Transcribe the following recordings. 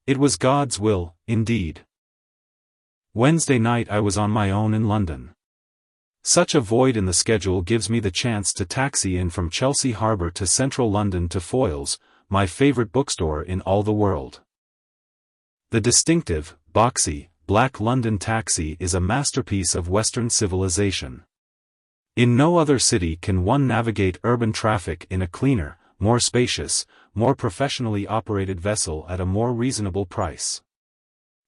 It was God's will, indeed. Wednesday night I was on my own in London. Such a void in the schedule gives me the chance to taxi in from Chelsea Harbour to central London to Foyles, my favourite bookstore in all the world. The distinctive, boxy, black London taxi is a masterpiece of Western civilization. In no other city can one navigate urban traffic in a cleaner, more spacious, more professionally operated vessel at a more reasonable price.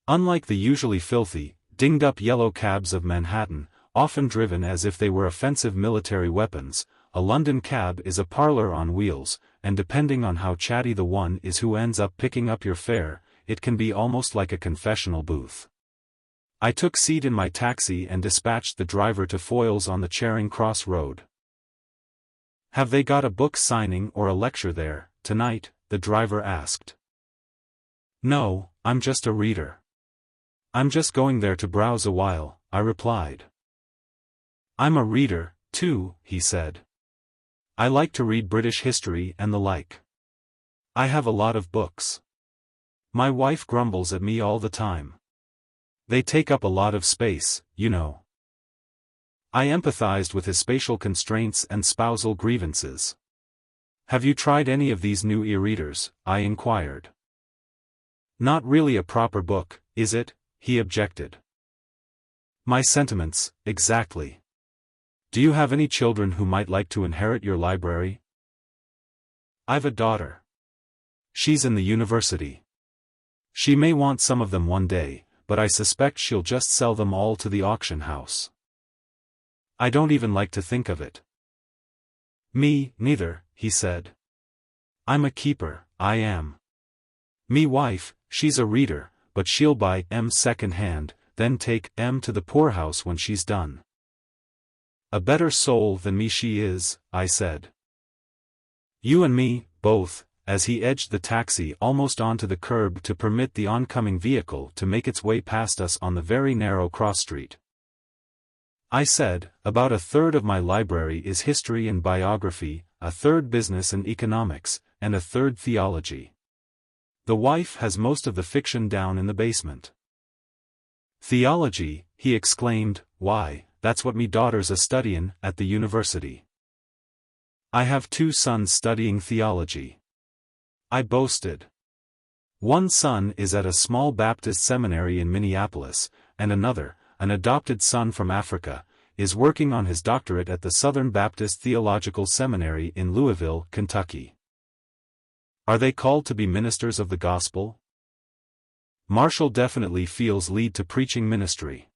Unlike the usually filthy, dinged-up yellow cabs of Manhattan, often driven as if they were offensive military weapons, a London cab is a parlour on wheels, and depending on how chatty the one is who ends up picking up your fare, it can be almost like a confessional booth. I took seat in my taxi and dispatched the driver to Foyles on the Charing Cross Road. "Have they got a book signing or a lecture there, tonight?" the driver asked. "No, I'm just a reader. I'm just going there to browse a while," I replied. "I'm a reader, too," he said. "I like to read British history and the like. I have a lot of books. My wife grumbles at me all the time. They take up a lot of space, you know." I empathized with his spatial constraints and spousal grievances. "Have you tried any of these new e-readers?" I inquired. "Not really a proper book, is it?" he objected. "My sentiments, exactly. Do you have any children who might like to inherit your library?" "I've a daughter. She's in the university. She may want some of them one day, but I suspect she'll just sell them all to the auction house. I don't even like to think of it." "Me, neither," he said. "I'm a keeper, I am. Me wife, she's a reader, but she'll buy 'em second hand, then take 'em to the poorhouse when she's done." "A better soul than me she is," I said. "You and me, both," as he edged the taxi almost onto the curb to permit the oncoming vehicle to make its way past us on the very narrow cross street. I said, "About a third of my library is history and biography, a third business and economics, and a third theology. The wife has most of the fiction down in the basement." "Theology," he exclaimed, "why, that's what me daughter's a studyin' at the university. I have 2 sons studying theology," I boasted. "One son is at a small Baptist seminary in Minneapolis, and another, an adopted son from Africa, is working on his doctorate at the Southern Baptist Theological Seminary in Louisville, Kentucky. Are they called to be ministers of the gospel?" "Marshall definitely feels lead to preaching ministry.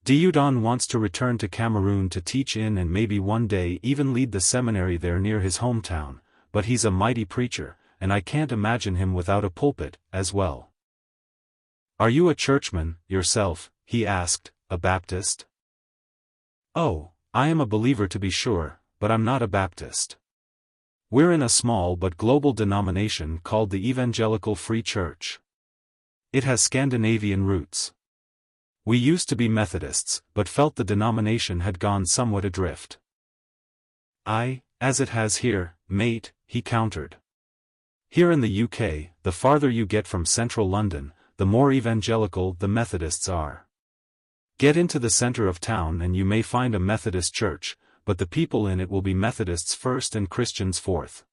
Diudon wants to return to Cameroon to teach in and maybe one day even lead the seminary there near his hometown, but he's a mighty preacher, and I can't imagine him without a pulpit, as well." "Are you a churchman, yourself?" he asked, "a Baptist?" "Oh, I am a believer to be sure, but I'm not a Baptist. We're in a small but global denomination called the Evangelical Free Church. It has Scandinavian roots. We used to be Methodists, but felt the denomination had gone somewhat adrift." "Aye, as it has here, mate," he countered. "Here in the UK, the farther you get from central London, the more evangelical the Methodists are. Get into the centre of town and you may find a Methodist church, but the people in it will be Methodists first and Christians fourth."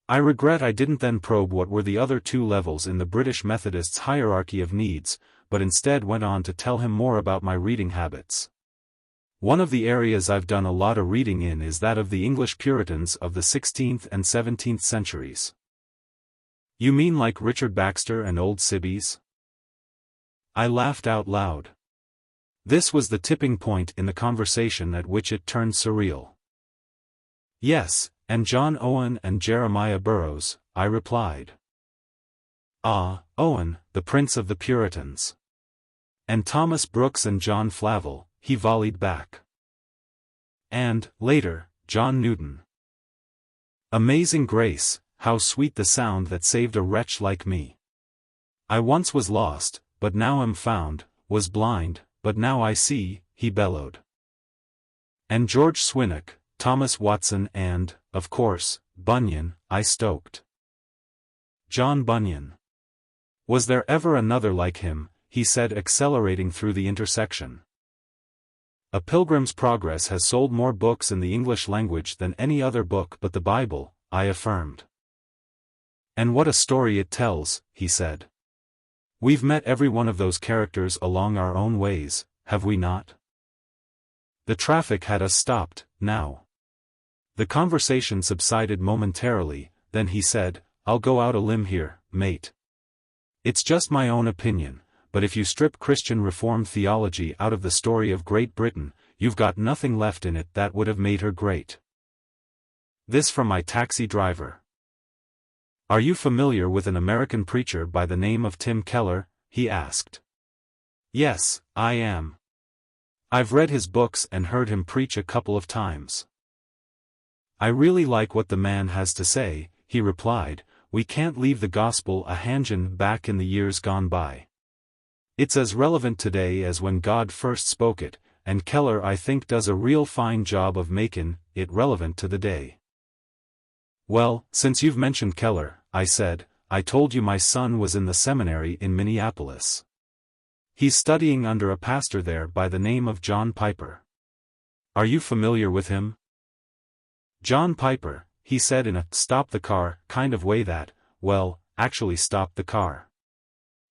I regret I didn't then probe what were the other 2 levels in the British Methodists' hierarchy of needs, but instead went on to tell him more about my reading habits. "One of the areas I've done a lot of reading in is that of the English Puritans of the 16th and 17th centuries." "You mean like Richard Baxter and old Sibbies?" I laughed out loud. This was the tipping point in the conversation at which it turned surreal. "Yes, and John Owen and Jeremiah Burroughs," I replied. "Ah, Owen, the Prince of the Puritans. And Thomas Brooks and John Flavel," he volleyed back. "And, later, John Newton. Amazing grace, how sweet the sound that saved a wretch like me. I once was lost, but now am found, was blind, but now I see," he bellowed. "And George Swinnock, Thomas Watson and, of course, Bunyan," I stoked. "John Bunyan. Was there ever another like him, he said, accelerating through the intersection. A Pilgrim's Progress has sold more books in the English language than any other book but the Bible, I affirmed. And what a story it tells, he said. We've met every one of those characters along our own ways, have we not? The traffic had us stopped, now. The conversation subsided momentarily, then he said, I'll go out a limb here, mate. It's just my own opinion, but if you strip Christian Reformed theology out of the story of Great Britain, you've got nothing left in it that would have made her great. This from my taxi driver. Are you familiar with an American preacher by the name of Tim Keller? He asked. Yes, I am. I've read his books and heard him preach a couple of times. I really like what the man has to say, he replied. We can't leave the gospel a hangin' back in the years gone by. It's as relevant today as when God first spoke it, and Keller I think does a real fine job of makin' it relevant to the day. Well, since you've mentioned Keller, I said, I told you my son was in the seminary in Minneapolis. He's studying under a pastor there by the name of John Piper. Are you familiar with him? John Piper, he said in a stop the car kind of way that, well, actually stopped the car.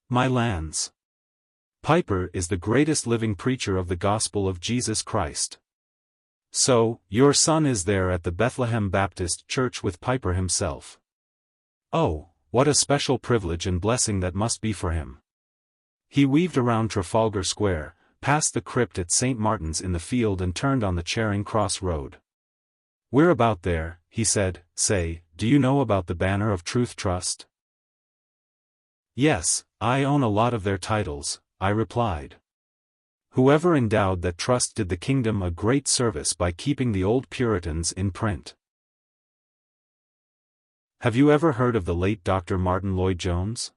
My lands. Piper is the greatest living preacher of the gospel of Jesus Christ. So, your son is there at the Bethlehem Baptist Church with Piper himself. Oh, what a special privilege and blessing that must be for him. He weaved around Trafalgar Square, past the crypt at St. Martin's in the Field and turned on the Charing Cross Road. We're about there, he said. Say, do you know about the Banner of Truth Trust? Yes, I own a lot of their titles, I replied. Whoever endowed that trust did the kingdom a great service by keeping the old Puritans in print. Have you ever heard of the late Dr. Martin Lloyd-Jones?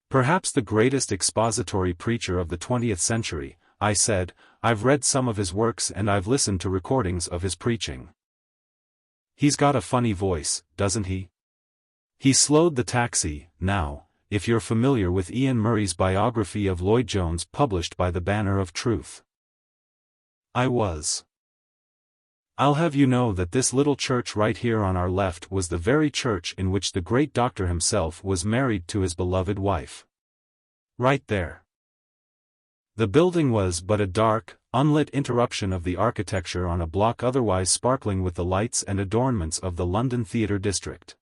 Perhaps the greatest expository preacher of the 20th century, I said. I've read some of his works and I've listened to recordings of his preaching. He's got a funny voice, doesn't he? He slowed the taxi. Now, if you're familiar with Ian Murray's biography of Lloyd-Jones published by the Banner of Truth. I was. I'll have you know that this little church right here on our left was the very church in which the great doctor himself was married to his beloved wife. Right there. The building was but a dark, unlit interruption of the architecture on a block otherwise sparkling with the lights and adornments of the London theatre district.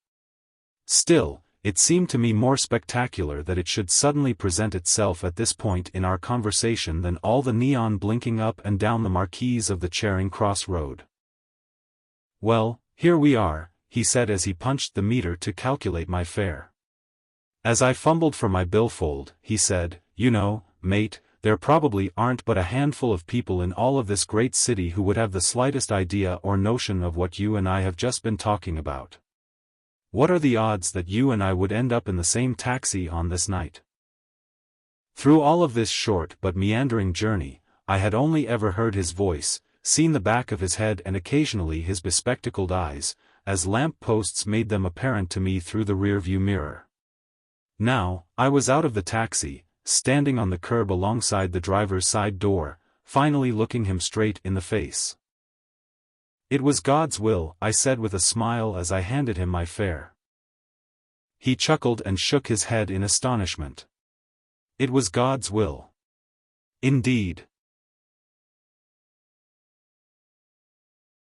Still, it seemed to me more spectacular that it should suddenly present itself at this point in our conversation than all the neon blinking up and down the marquees of the Charing Cross Road. Well, here we are, he said as he punched the meter to calculate my fare. As I fumbled for my billfold, he said, you know, mate, there probably aren't but a handful of people in all of this great city who would have the slightest idea or notion of what you and I have just been talking about. What are the odds that you and I would end up in the same taxi on this night? Through all of this short but meandering journey, I had only ever heard his voice, seen the back of his head and occasionally his bespectacled eyes, as lamp posts made them apparent to me through the rear-view mirror. Now, I was out of the taxi, standing on the curb alongside the driver's side door, finally looking him straight in the face. It was God's will, I said with a smile as I handed him my fare. He chuckled and shook his head in astonishment. It was God's will. Indeed.